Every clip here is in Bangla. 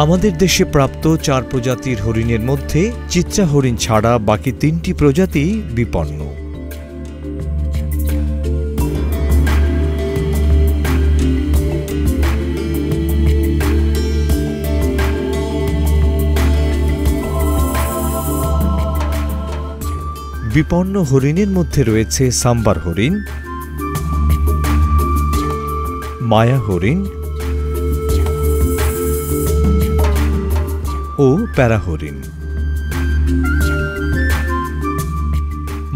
আমাদের দেশে প্রাপ্ত 4 প্রজাতির হরিণের মধ্যে চিত্রা হরিণ ছাড়া বাকি 3টি প্রজাতি বিপন্ন। বিপন্ন হরিণের মধ্যে রয়েছে সাম্বার হরিণ, মায়া হরিণ ও প্যারা হরিণ।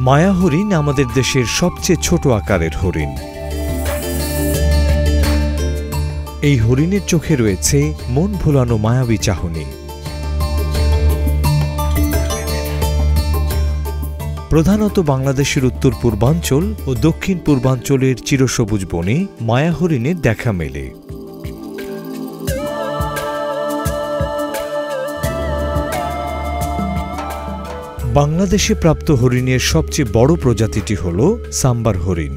মায়া হরিণ আমাদের দেশের সবচেয়ে ছোট আকারের হরিণ। এই হরিণের চোখে রয়েছে মন ভোলানো মায়াবী চাহনি। প্রধানত বাংলাদেশের উত্তর পূর্বাঞ্চল ও দক্ষিণ পূর্বাঞ্চলের চিরসবুজ বনে মায়া হরিণের দেখা মেলে। বাংলাদেশে প্রাপ্ত হরিণের সবচেয়ে বড় প্রজাতিটি হল সাম্বার হরিণ।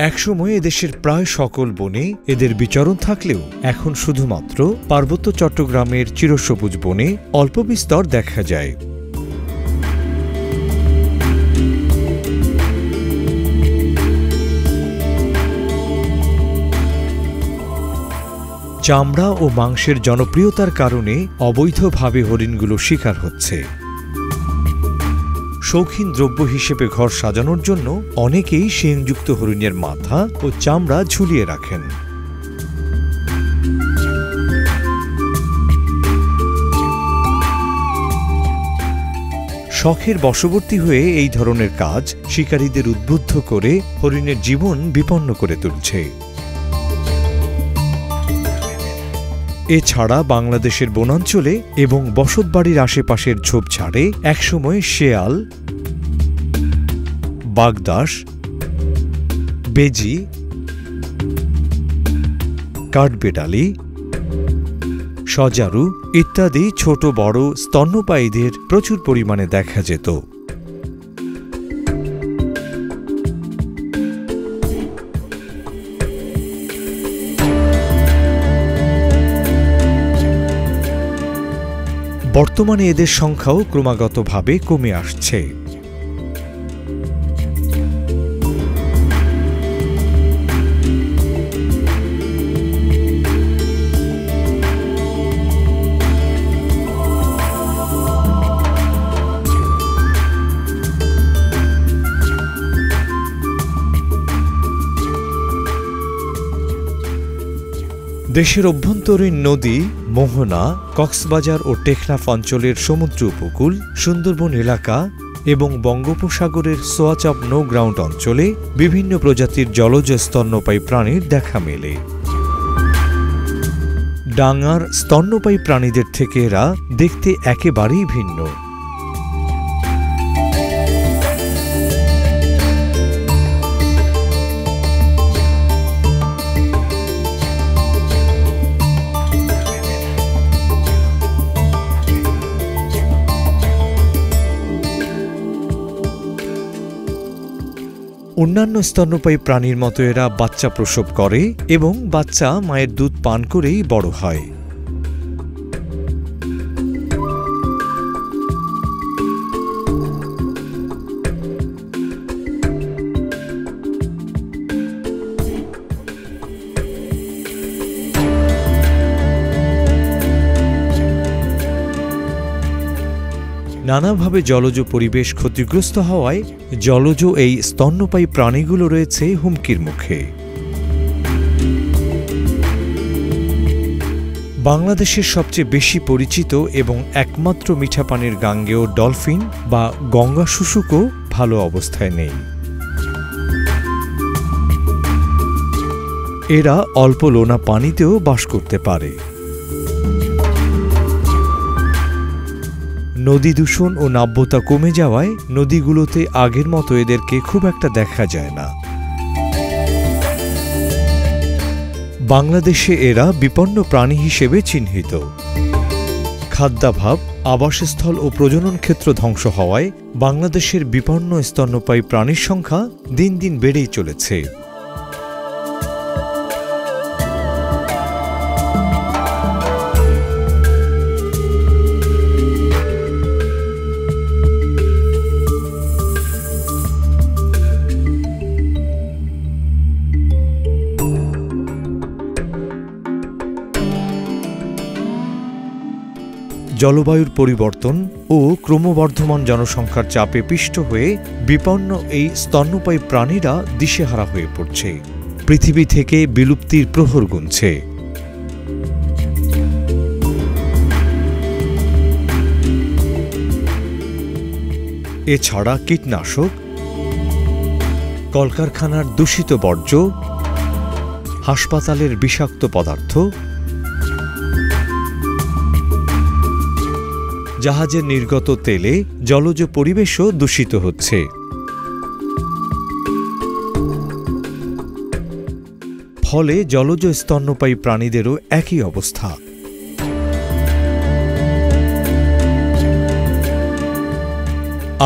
একসময় এদেশের প্রায় সকল বনে এদের বিচরণ থাকলেও এখন শুধুমাত্র পার্বত্য চট্টগ্রামের চিরসবুজ বনে অল্প বিস্তর দেখা যায়। চামড়া ও মাংসের জনপ্রিয়তার কারণে অবৈধভাবে হরিণগুলো শিকার হচ্ছে। শৌখিন দ্রব্য হিসেবে ঘর সাজানোর জন্য অনেকেই শিংযুক্ত হরিণের মাথা ও চামড়া ঝুলিয়ে রাখেন। শখের বশবর্তী হয়ে এই ধরনের কাজ শিকারীদের উদ্বুদ্ধ করে হরিণের জীবন বিপন্ন করে তুলছে। এছাড়া বাংলাদেশের বনাঞ্চলে এবং বসতবাড়ির আশেপাশের ঝোপঝাড়ে একসময় শেয়াল, বাগদাস, বেজি, কাঠবেড়ালি, সজারু ইত্যাদি ছোট বড় স্তন্যপায়ীদের প্রচুর পরিমাণে দেখা যেত। বর্তমানে এদের সংখ্যাও ক্রমাগতভাবে কমে আসছে। দেশের অভ্যন্তরীণ নদী, মোহনা, কক্সবাজার ও টেকনাফ অঞ্চলের সমুদ্র উপকূল, সুন্দরবন এলাকা এবং বঙ্গোপসাগরের সোয়াচাপ নো গ্রাউন্ড অঞ্চলে বিভিন্ন প্রজাতির জলজ স্তন্যপায়ী প্রাণীর দেখা মেলে। ডাঙার স্তন্যপায়ী প্রাণীদের থেকে এরা দেখতে একেবারেই ভিন্ন। অন্যান্য স্তন্যপায়ী প্রাণীর মতো এরা বাচ্চা প্রসব করে এবং বাচ্চা মায়ের দুধ পান করেই বড় হয়। নানাভাবে জলজ পরিবেশ ক্ষতিগ্রস্ত হওয়ায় জলজ এই স্তন্যপায়ী প্রাণীগুলো রয়েছে হুমকির মুখে। বাংলাদেশের সবচেয়ে বেশি পরিচিত এবং একমাত্র মিঠা পানির গাঙ্গেয় ডলফিন বা গঙ্গা শুশুকও ভালো অবস্থায় নেই। এরা অল্প লোনা পানিতেও বাস করতে পারে। নদী দূষণ ও নাব্যতা কমে যাওয়ায় নদীগুলোতে আগের মতো এদেরকে খুব একটা দেখা যায় না। বাংলাদেশে এরা বিপন্ন প্রাণী হিসেবে চিহ্নিত। খাদ্যাভাব, আবাসস্থল ও প্রজনন ক্ষেত্র ধ্বংস হওয়ায় বাংলাদেশের বিপন্ন স্তন্যপায়ী প্রাণীর সংখ্যা দিন দিন বেড়েই চলেছে। জলবায়ুর পরিবর্তন ও ক্রমবর্ধমান জনসংখ্যার চাপে পিষ্ট হয়ে বিপন্ন এই স্তন্যপায়ী প্রাণীরা দিশেহারা হয়ে পড়ছে, পৃথিবী থেকে বিলুপ্তির প্রহর গুনছে। এছাড়া কীটনাশক, কলকারখানার দূষিত বর্জ্য, হাসপাতালের বিষাক্ত পদার্থ, জাহাজের নির্গত তেলে জলজ পরিবেশও দূষিত হচ্ছে। ফলে জলজ স্তন্যপায়ী প্রাণীদেরও একই অবস্থা।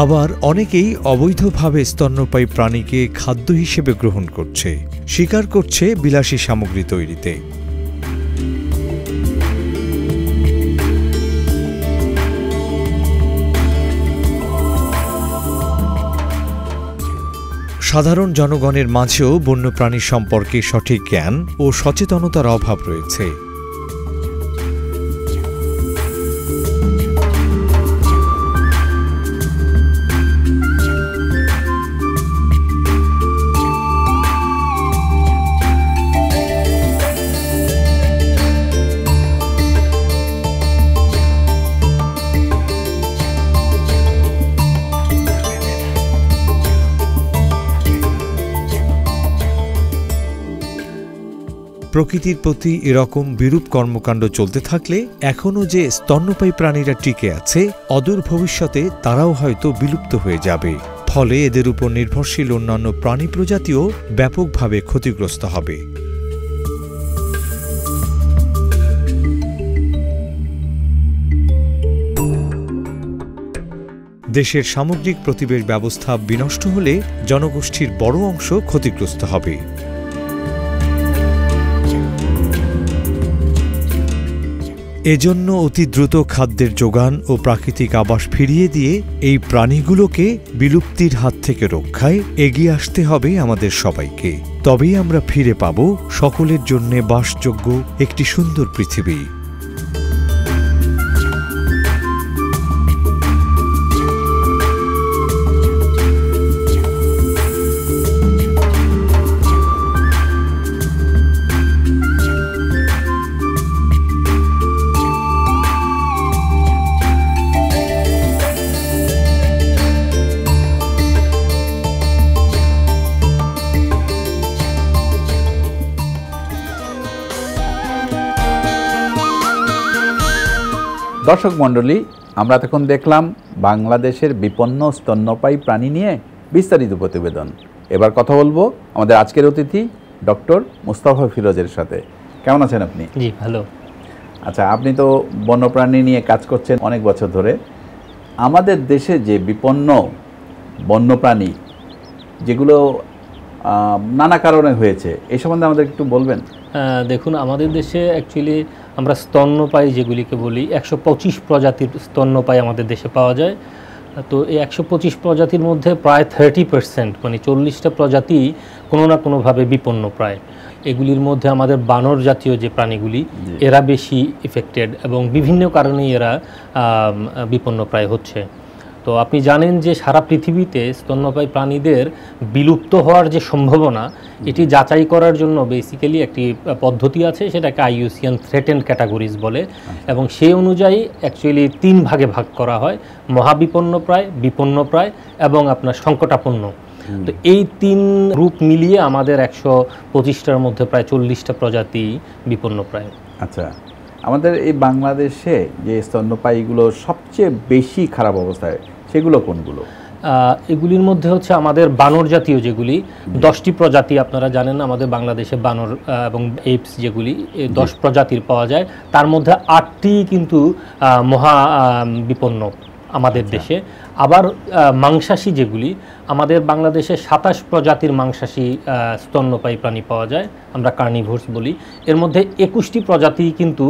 আবার অনেকেই অবৈধভাবে স্তন্যপায়ী প্রাণীকে খাদ্য হিসেবে গ্রহণ করছে, শিকার করছে বিলাসী সামগ্রী তৈরিতে। সাধারণ জনগণের মাঝেও বন্যপ্রাণী সম্পর্কে সঠিক জ্ঞান ও সচেতনতার অভাব রয়েছে। প্রকৃতির প্রতি এরকম বিরূপ কর্মকাণ্ড চলতে থাকলে এখনও যে স্তন্যপায়ী প্রাণীরা টিকে আছে, অদূর ভবিষ্যতে তারাও হয়তো বিলুপ্ত হয়ে যাবে। ফলে এদের উপর নির্ভরশীল অন্যান্য প্রাণী প্রজাতিও ব্যাপকভাবে ক্ষতিগ্রস্ত হবে। দেশের সামগ্রিক প্রতিবেশ ব্যবস্থা বিনষ্ট হলে জনগোষ্ঠীর বড় অংশ ক্ষতিগ্রস্ত হবে। এজন্য অতি দ্রুত খাদ্যের যোগান ও প্রাকৃতিক আবাস ফিরিয়ে দিয়ে এই প্রাণীগুলোকে বিলুপ্তির হাত থেকে রক্ষায় এগিয়ে আসতে হবে আমাদের সবাইকে। তবেই আমরা ফিরে পাব সকলের জন্য বাসযোগ্য একটি সুন্দর পৃথিবী। দর্শক মণ্ডলী, আমরা তখন দেখলাম বাংলাদেশের বিপন্ন স্তন্যপায়ী প্রাণী নিয়ে বিস্তারিত প্রতিবেদন। এবার কথা বলবো আমাদের আজকের অতিথি ডক্টর মুস্তাফা ফিরোজের সাথে। কেমন আছেন আপনি? জি, ভালো। আচ্ছা, আপনি তো বন্যপ্রাণী নিয়ে কাজ করছেন অনেক বছর ধরে। আমাদের দেশে যে বিপন্ন বন্যপ্রাণী যেগুলো নানা কারণে হয়েছে, এই সম্বন্ধে আমাদের একটু বলবেন? দেখুন, আমাদের দেশে অ্যাকচুয়ালি আমরা স্তন্যপায়ী যেগুলিকে বলি 125 প্রজাতির স্তন্যপায়ী আমাদের দেশে পাওয়া যায়। তো এই 125 প্রজাতির মধ্যে প্রায় 30%, মানে 40টা প্রজাতি কোনো না কোনোভাবে বিপন্নপ্রায়। এগুলির মধ্যে আমাদের বানর জাতীয় যে প্রাণীগুলি, এরা বেশি ইফেক্টেড এবং বিভিন্ন কারণেই এরা বিপন্নপ্রায় হচ্ছে। তো আপনি জানেন যে সারা পৃথিবীতে স্তন্যপায়ী প্রাণীদের বিলুপ্ত হওয়ার যে সম্ভাবনা, এটি যাচাই করার জন্য বেসিক্যালি একটি পদ্ধতি আছে, সেটাকে IUCN থ্রেটেন্ড ক্যাটাগরিজ বলে, এবং সেই অনুযায়ী অ্যাকচুয়ালি 3 ভাগে ভাগ করা হয়: মহাবিপন্নপ্রায়, বিপন্নপ্রায় এবং আপনার সংকটাপন্ন। তো এই 3 গ্রুপ মিলিয়ে আমাদের 125টার মধ্যে প্রায় 40টা প্রজাতি বিপন্নপ্রায়। আচ্ছা, আমাদের এই বাংলাদেশে যে স্তন্যপায়ীগুলো সবচেয়ে বেশি খারাপ অবস্থায়, সেগুলো কোনগুলো? এগুলির মধ্যে হচ্ছে আমাদের বানর জাতীয় যেগুলি 10টি প্রজাতি, আপনারা জানেন আমাদের বাংলাদেশে বানর এবং এপস যেগুলি 10 প্রজাতির পাওয়া যায়, তার মধ্যে 8টি কিন্তু মহা বিপন্ন আমাদের দেশে। আবার মাংসাশী যেগুলি, আমাদের বাংলাদেশে 27 প্রজাতির মাংসাশী স্তন্যপায়ী প্রাণী পাওয়া যায়, আমরা কার্নিভোরস বলি। এর মধ্যে 21টি প্রজাতি কিন্তু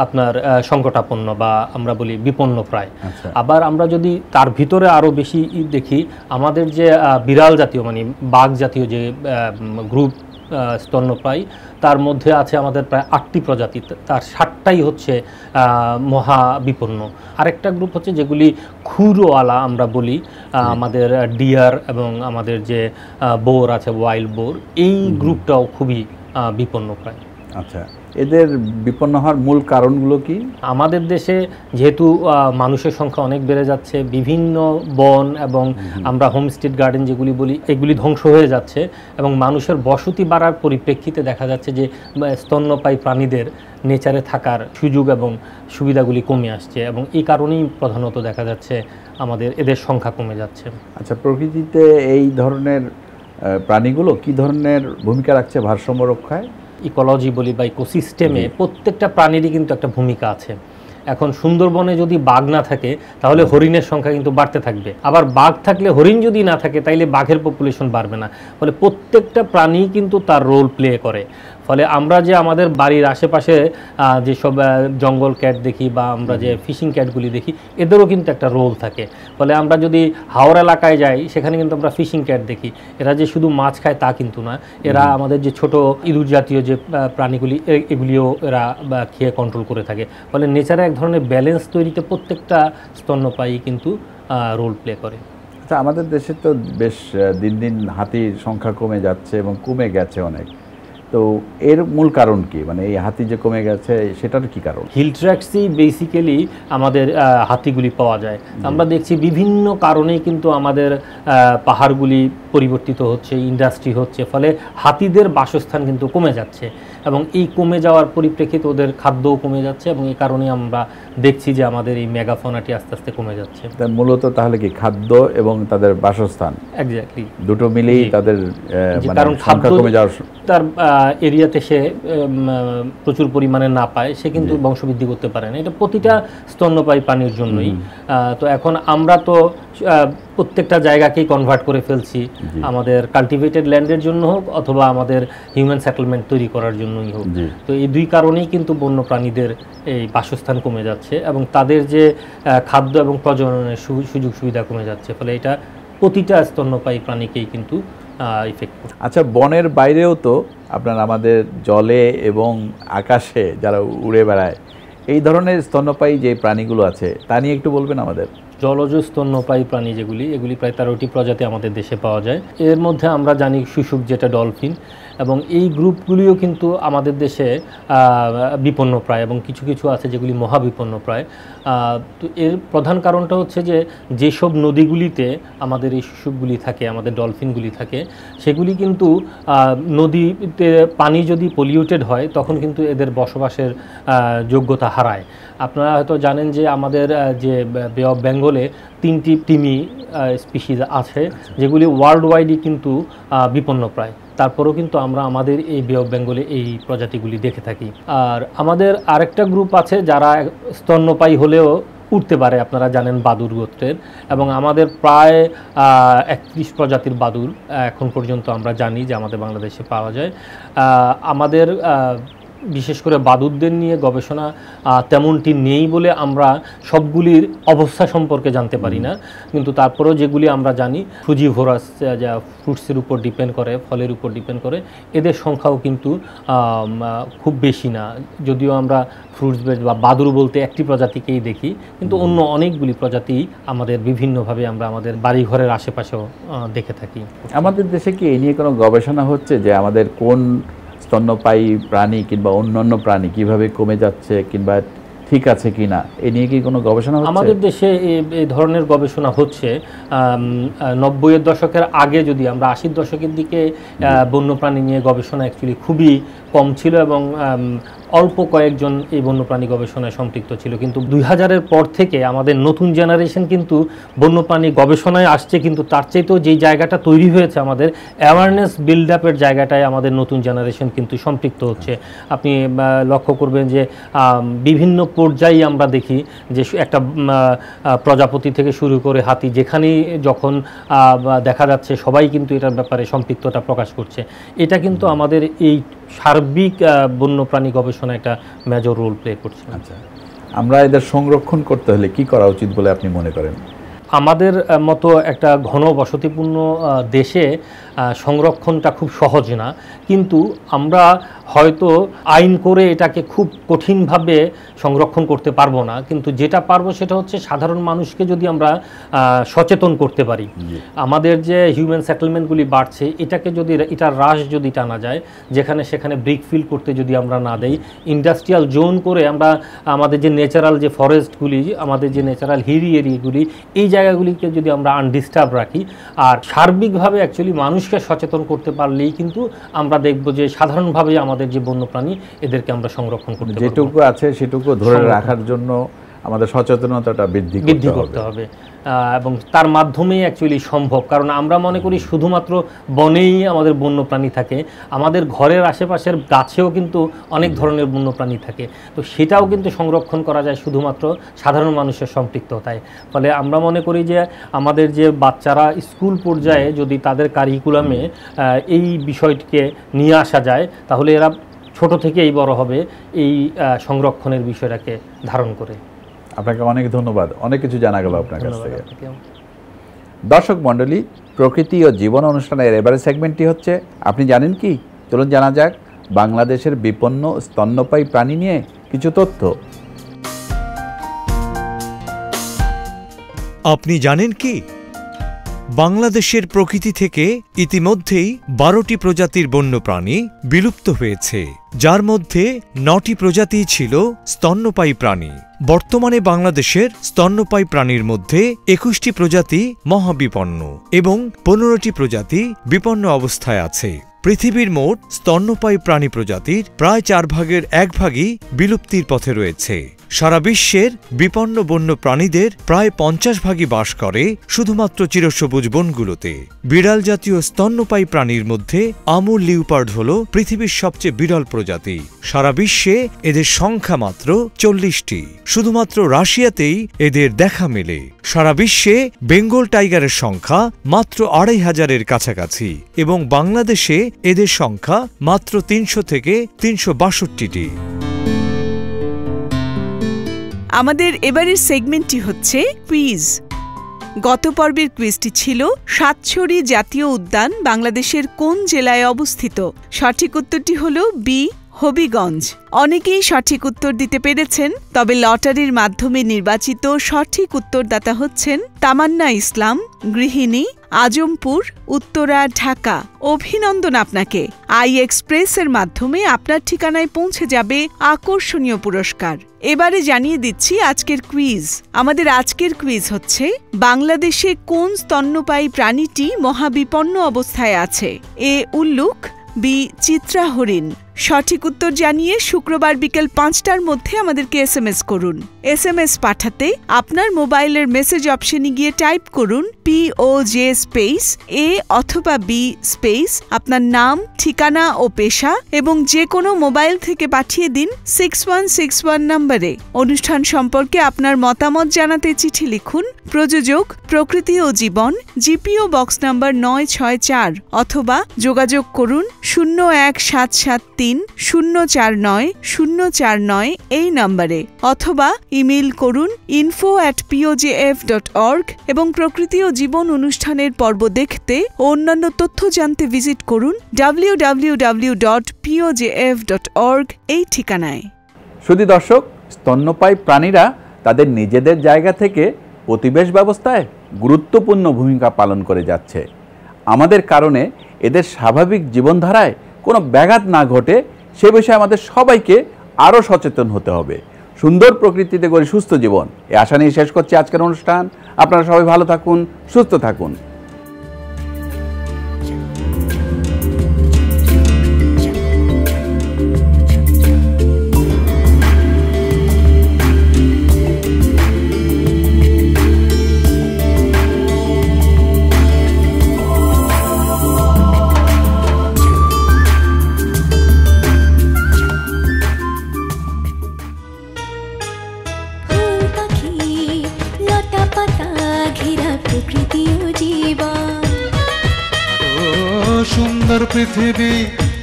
আপনার সংকটাপন্ন বা আমরা বলি বিপন্নপ্রায়। আবার আমরা যদি তার ভিতরে আরও বেশি দেখি, আমাদের যে বিড়াল জাতীয় মানে বাঘ জাতীয় যে গ্রুপ স্তন্যপ্রায়ী, তার মধ্যে আছে আমাদের প্রায় 8টি প্রজাতি, তার 7টাই হচ্ছে মহা বিপন্ন। আরেকটা গ্রুপ হচ্ছে যেগুলি খুরওয়ালা আমরা বলি, আমাদের ডিয়ার এবং আমাদের যে বোর আছে, ওয়াইল্ড বোর, এই গ্রুপটাও খুবই বিপন্নপ্রায়। আচ্ছা, এদের বিপন্ন হওয়ার মূল কারণগুলো কি? আমাদের দেশে যেহেতু মানুষের সংখ্যা অনেক বেড়ে যাচ্ছে, বিভিন্ন বন এবং আমরা হোমস্টেড গার্ডেন যেগুলি বলি, এগুলি ধ্বংস হয়ে যাচ্ছে, এবং মানুষের বসতি বাড়ার পরিপ্রেক্ষিতে দেখা যাচ্ছে যে স্তন্যপায়ী প্রাণীদের নেচারে থাকার সুযোগ এবং সুবিধাগুলি কমে আসছে, এবং এই কারণেই প্রধানত দেখা যাচ্ছে আমাদের এদের সংখ্যা কমে যাচ্ছে। আচ্ছা, প্রকৃতিতে এই ধরনের প্রাণীগুলো কি ধরনের ভূমিকা রাখছে ভারসাম্য রক্ষায়? ইকোলজি বলি বা ইকোসিস্টেমে প্রত্যেকটা প্রাণীরই কিন্তু একটা ভূমিকা আছে। এখন সুন্দরবনে যদি বাঘ না থাকে তাহলে হরিণের সংখ্যা কিন্তু বাড়তে থাকবে, আবার বাঘ থাকলে হরিণ যদি না থাকে তাইলে বাঘের পপুলেশন বাড়বে না। ফলে প্রত্যেকটা প্রাণী কিন্তু তার রোল প্লে করে। ফলে আমরা যে আমাদের বাড়ির আশেপাশে যেসব জঙ্গল ক্যাট দেখি বা আমরা যে ফিশিং ক্যাটগুলি দেখি, এদেরও কিন্তু একটা রোল থাকে। ফলে আমরা যদি হাওড় এলাকায় যাই, সেখানে কিন্তু আমরা ফিশিং ক্যাট দেখি। এরা যে শুধু মাছ খায় তা কিন্তু না, এরা আমাদের যে ছোট ইঁদুর জাতীয় যে প্রাণীগুলি, এগুলিও এরা খেয়ে কন্ট্রোল করে থাকে। ফলে নেচারে এক ধরনের ব্যালেন্স তৈরিতে প্রত্যেকটা স্তন্যপায়ী কিন্তু রোল প্লে করে। আচ্ছা, আমাদের দেশে তো বেশ দিন দিন হাতির সংখ্যা কমে যাচ্ছে এবং কমে গেছে অনেক, তো এর মূল কারণ কি? মানে এই হাতি যে কমে গেছে সেটার কি কারণ? হিল ট্র্যাক্সই বেসিক্যালি আমাদের হাতিগুলি পাওয়া যায়। আমরা দেখছি বিভিন্ন কারণেই কিন্তু আমাদের পাহাড়গুলি পরিবর্তিত হচ্ছে, ইন্ডাস্ট্রি হচ্ছে, ফলে হাতিদের বাসস্থান কিন্তু কমে যাচ্ছে, এবং এই কমে যাওয়ার পরিপ্রেক্ষিতে ওদের খাদ্যও কমে যাচ্ছে, এবং এই কারণে আমরা দেখছি যে আমাদের এই মেগাফোনাটি আস্তে আস্তে কমে যাচ্ছে। মূলত তাহলে কি খাদ্য এবং তাদের বাসস্থান, এক্স্যাক্টলি দুটো মিলেই তাদের কারণ খাদ্য কমে যাওয়ার, তার এরিয়াতে সে প্রচুর পরিমাণে না পায়, সে কিন্তু বংশবৃদ্ধি করতে পারে না। এটা প্রতিটা স্তন্যপায়ী প্রাণীর জন্যই। তো এখন আমরা তো প্রত্যেকটা জায়গাকেই কনভার্ট করে ফেলছি, আমাদের কাল্টিভেটেড ল্যান্ডের জন্য হোক অথবা আমাদের হিউম্যান সেটেলমেন্ট তৈরি করার জন্যই হোক। তো এই দুই কারণেই কিন্তু বন্য প্রাণীদের এই বাসস্থান কমে যাচ্ছে, এবং তাদের যে খাদ্য এবং প্রজননের সুযোগ সুবিধা কমে যাচ্ছে। ফলে এটা প্রতিটা স্তন্যপায়ী প্রাণীকেই কিন্তু ইফেক্ট করে। আচ্ছা, বনের বাইরেও তো আপনার আমাদের জলে এবং আকাশে যারা উড়ে বেড়ায়, এই ধরনের স্তন্যপায়ী যে প্রাণীগুলো আছে তা নিয়ে একটু বলবেন আমাদের। জলজ স্তন্যপায়ী প্রাণী যেগুলি, এগুলি প্রায় 13টি প্রজাতি আমাদের দেশে পাওয়া যায়। এর মধ্যে আমরা জানি শুশুক, যেটা ডলফিন, এবং এই গ্রুপগুলিও কিন্তু আমাদের দেশে বিপন্নপ্রায়, এবং কিছু কিছু আছে যেগুলি মহাবিপন্নপ্রায়। তো এর প্রধান কারণটা হচ্ছে যে যেসব নদীগুলিতে আমাদের এই শুশুকগুলি থাকে, আমাদের ডলফিনগুলি থাকে, সেগুলি কিন্তু নদীতে পানি যদি পলিউটেড হয় তখন কিন্তু এদের বসবাসের যোগ্যতা হারায়। আপনারা হয়তো জানেন যে আমাদের যে বে অফ বেঙ্গলে 3টি তিমি স্পিসিস আছে, যেগুলি ওয়ার্ল্ড ওয়াইডই কিন্তু বিপন্নপ্রায়। তারপরেও কিন্তু আমরা আমাদের এই বে অফ বেঙ্গলে এই প্রজাতিগুলি দেখে থাকি। আর আমাদের আরেকটা গ্রুপ আছে যারা স্তন্যপায়ী হলেও উঠতে পারে, আপনারা জানেন বাদুড় গোত্রের, এবং আমাদের প্রায় 31 প্রজাতির বাদুড় এখন পর্যন্ত আমরা জানি যে আমাদের বাংলাদেশে পাওয়া যায়। আমাদের বিশেষ করে বাদুড়দের নিয়ে গবেষণা তেমনটি নেই বলে আমরা সবগুলির অবস্থা সম্পর্কে জানতে পারি না, কিন্তু তারপরেও যেগুলি আমরা জানি ফ্রুজিভোরাস, যা ফ্রুটসের উপর ডিপেন্ড করে, ফলের উপর ডিপেন্ড করে, এদের সংখ্যাও কিন্তু খুব বেশি না। যদিও আমরা ফ্রুটস বেজ বা বাদুড় বলতে একটি প্রজাতিকেই দেখি, কিন্তু অন্য অনেকগুলি প্রজাতি আমাদের বিভিন্নভাবে আমরা আমাদের বাড়িঘরের আশেপাশেও দেখে থাকি। আমাদের দেশে কি এই নিয়ে কোনো গবেষণা হচ্ছে যে আমাদের কোন স্তন্যপায়ী প্রাণী কিংবা অন্যান্য প্রাণী কিভাবে কমে যাচ্ছে কিংবা ঠিক আছে কিনা, এ নিয়ে কি কোনো গবেষণা হচ্ছে? আমাদের দেশে এই ধরনের গবেষণা হচ্ছে। 90-এর দশকের আগে, যদি আমরা 80-র দশকের দিকে বন্যপ্রাণী নিয়ে গবেষণা অ্যাকচুয়ালি খুবই কম ছিল এবং অল্প কয়েকজন এই বন্যপ্রাণী গবেষণায় সম্পৃক্ত ছিল, কিন্তু 2000-এর পর থেকে আমাদের নতুন জেনারেশন কিন্তু বন্যপ্রাণী গবেষণায় আসছে, কিন্তু তার চাইতেও যেই জায়গাটা তৈরি হয়েছে আমাদের অ্যাওয়ারনেস বিল্ড আপের জায়গাটায় আমাদের নতুন জেনারেশন কিন্তু সম্পৃক্ত হচ্ছে। আপনি লক্ষ্য করবেন যে বিভিন্ন পর্যায়ে আমরা দেখি যে একটা প্রজাপতি থেকে শুরু করে হাতি, যেখানেই যখন দেখা যাচ্ছে সবাই কিন্তু এটার ব্যাপারে সম্পৃক্ততা প্রকাশ করছে। এটা কিন্তু আমাদের এই সার্বিক বন্যপ্রাণী গবেষণা একটা মেজর রোল প্লে করছে। আচ্ছা, আমরা এদের সংরক্ষণ করতে হলে কি করা উচিত বলে আপনি মনে করেন? আমাদের মতো একটা ঘন বসতিপূর্ণ দেশে সংরক্ষণটা খুব সহজ না, কিন্তু আমরা হয়তো আইন করে এটাকে খুব কঠিনভাবে সংরক্ষণ করতে পারবো না, কিন্তু যেটা পারবো সেটা হচ্ছে সাধারণ মানুষকে যদি আমরা সচেতন করতে পারি। আমাদের যে হিউম্যান সেটেলমেন্টগুলি বাড়ছে, এটাকে যদি এটার হ্রাস যদি টানা যায়, যেখানে সেখানে ব্রিক ফিল করতে যদি আমরা না দেই, ইন্ডাস্ট্রিয়াল জোন করে আমরা আমাদের যে ন্যাচারাল যে ফরেস্টগুলি, আমাদের যে ন্যাচারাল হিলি এরিয়াগুলি, এই জায়গাগুলিকে যদি আমরা আনডিস্টার্ব রাখি আর সার্বিকভাবে অ্যাকচুয়ালি মানুষকে সচেতন করতে পারলেই কিন্তু আমরা দেখব যে সাধারণভাবে আমাদের যে বন্যপ্রাণী, এদেরকে আমরা সংরক্ষণ করতে পারব। যেটুকু আছে সেটুকু ধরে রাখার জন্য আমাদের সচেতনতাটা বৃদ্ধি করতে হবে এবং তার মাধ্যমেই অ্যাকচুয়ালি সম্ভব। কারণ আমরা মনে করি শুধুমাত্র বনেই আমাদের বন্যপ্রাণী থাকে, আমাদের ঘরের আশেপাশের গাছেও কিন্তু অনেক ধরনের বন্যপ্রাণী থাকে, তো সেটাও কিন্তু সংরক্ষণ করা যায় শুধুমাত্র সাধারণ মানুষের সম্পৃক্ততায়। ফলে আমরা মনে করি যে আমাদের যে বাচ্চারা স্কুল পর্যায়ে যদি তাদের কারিকুলামে এই বিষয়টিকে নিয়ে আসা যায়, তাহলে এরা ছোট থেকেই বড় হবে এই সংরক্ষণের বিষয়টাকে ধারণ করে। আপনাকে অনেক ধন্যবাদ, অনেক কিছু জানা গেল আপনার কাছ থেকে। দর্শক মণ্ডলী, প্রকৃতি ও জীবন অনুষ্ঠানের এবারে সেগমেন্টটি হচ্ছে আপনি জানেন কি। চলুন জানা যাক বাংলাদেশের বিপন্ন স্তন্যপায়ী প্রাণী নিয়ে কিছু তথ্য। আপনি জানেন কি, বাংলাদেশের প্রকৃতি থেকে ইতিমধ্যেই 12টি প্রজাতির বন্যপ্রাণী বিলুপ্ত হয়েছে, যার মধ্যে 9টি প্রজাতি ছিল স্তন্যপায়ী প্রাণী। বর্তমানে বাংলাদেশের স্তন্যপায়ী প্রাণীর মধ্যে 21টি প্রজাতি মহাবিপন্ন এবং 15টি প্রজাতি বিপন্ন অবস্থায় আছে। পৃথিবীর মোট স্তন্যপায়ী প্রাণী প্রজাতির প্রায় 1/4 বিলুপ্তির পথে রয়েছে। সারা বিশ্বের বিপন্ন বন্য প্রাণীদের প্রায় 50 বাস করে শুধুমাত্র চিরসবুজ বনগুলোতে। বিড়াল জাতীয় স্তন্যপায়ী প্রাণীর মধ্যে আমুর লিওপার্ড হল পৃথিবীর সবচেয়ে বিরল প্রজাতি। সারা বিশ্বে এদের সংখ্যা মাত্র 40টি। শুধুমাত্র রাশিয়াতেই এদের দেখা মেলে। সারা বিশ্বে বেঙ্গল টাইগারের সংখ্যা মাত্র 2500-এর কাছাকাছি এবং বাংলাদেশে এদের সংখ্যা মাত্র 300 থেকে 362টি। আমাদের এবারের সেগমেন্টটি হচ্ছে কুইজ। গত পর্বের কুইজটি ছিল সাতছড়ি জাতীয় উদ্যান বাংলাদেশের কোন জেলায় অবস্থিত? সঠিক উত্তরটি হল বি, হবিগঞ্জ। অনেকেই সঠিক উত্তর দিতে পেরেছেন, তবে লটারির মাধ্যমে নির্বাচিত সঠিক উত্তরদাতা হচ্ছেন তামান্না ইসলাম, গৃহিণী, আজমপুর, উত্তরা, ঢাকা। অভিনন্দন আপনাকে। আই এক্সপ্রেসের মাধ্যমে আপনার ঠিকানায় পৌঁছে যাবে আকর্ষণীয় পুরস্কার। এবারে জানিয়ে দিচ্ছি আজকের কুইজ। আমাদের আজকের কুইজ হচ্ছে বাংলাদেশে কোন স্তন্যপায়ী প্রাণীটি মহাবিপন্ন অবস্থায় আছে? এ, উল্লুক, বি, চিত্রা হরিণ। সঠিক উত্তর জানিয়ে শুক্রবার বিকেল 5টার মধ্যে আমাদেরকে SMS করুন। SMS পাঠাতে আপনার মোবাইলের মেসেজ অপশনে গিয়ে টাইপ করুন POJ স্পেস A অথবা B স্পেস আপনার নাম, ঠিকানা ও পেশা এবং যে কোনো মোবাইল থেকে পাঠিয়ে দিন 6161 নম্বরে। অনুষ্ঠান সম্পর্কে আপনার মতামত জানাতে চিঠি লিখুন। প্রযোজক প্রকৃতি ও জীবন, GPO বক্স নাম্বার 964 অথবা যোগাযোগ করুন 01773 049 049 এই নম্বরে, অথবা ইমেল করুন info@pojf.org এবং প্রকৃতি ও জীবন অনুষ্ঠানের পর্ব দেখতে ও অন্যান্য তথ্য জানতে ভিজিট করুন www.pojf.org এই ঠিকানায়। শুধু দর্শক, স্তন্যপায়ী প্রাণীরা তাদের নিজেদের জায়গা থেকে পরিবেশ ব্যবস্থায় গুরুত্বপূর্ণ ভূমিকা পালন করে যাচ্ছে। আমাদের কারণে এদের স্বাভাবিক জীবনধারায় কোনো ব্যাঘাত না ঘটে সে বিষয়ে আমাদের সবাইকে আরও সচেতন হতে হবে। সুন্দর প্রকৃতিতে গড়ে সুস্থ জীবন, এই আশা নিয়ে শেষ করছি আজকের অনুষ্ঠান। আপনারা সবাই ভালো থাকুন, সুস্থ থাকুন। সুন্দর পৃথিবী,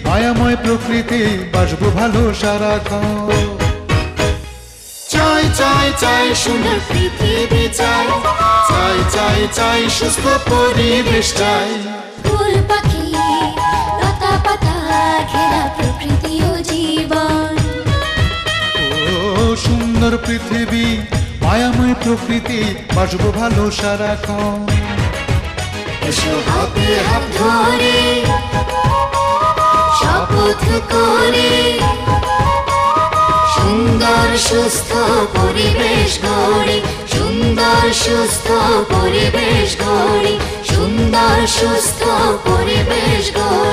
মায়াময় প্রকৃতি, বাসবো ভালো সারাক্ষণ। চাই চাই চাই সুন্দর পৃথিবী, চাই চাই চাই চাই সুস্থ পরিবেশ, চাই ফুল পাখি লতা পাতা ঘেরা প্রকৃতি ও জীবন। ও সুন্দর পৃথিবী, মায়াময় প্রকৃতি, বাসবো ভালো সারাক্ষণ। এসো হাতে হাত ধরে শপথ করে সুন্দর সুস্থ পরিবেশ গড়ি, সুন্দর সুস্থ পরিবেশ গড়ি, সুন্দর সুস্থ পরিবেশ গড়ি।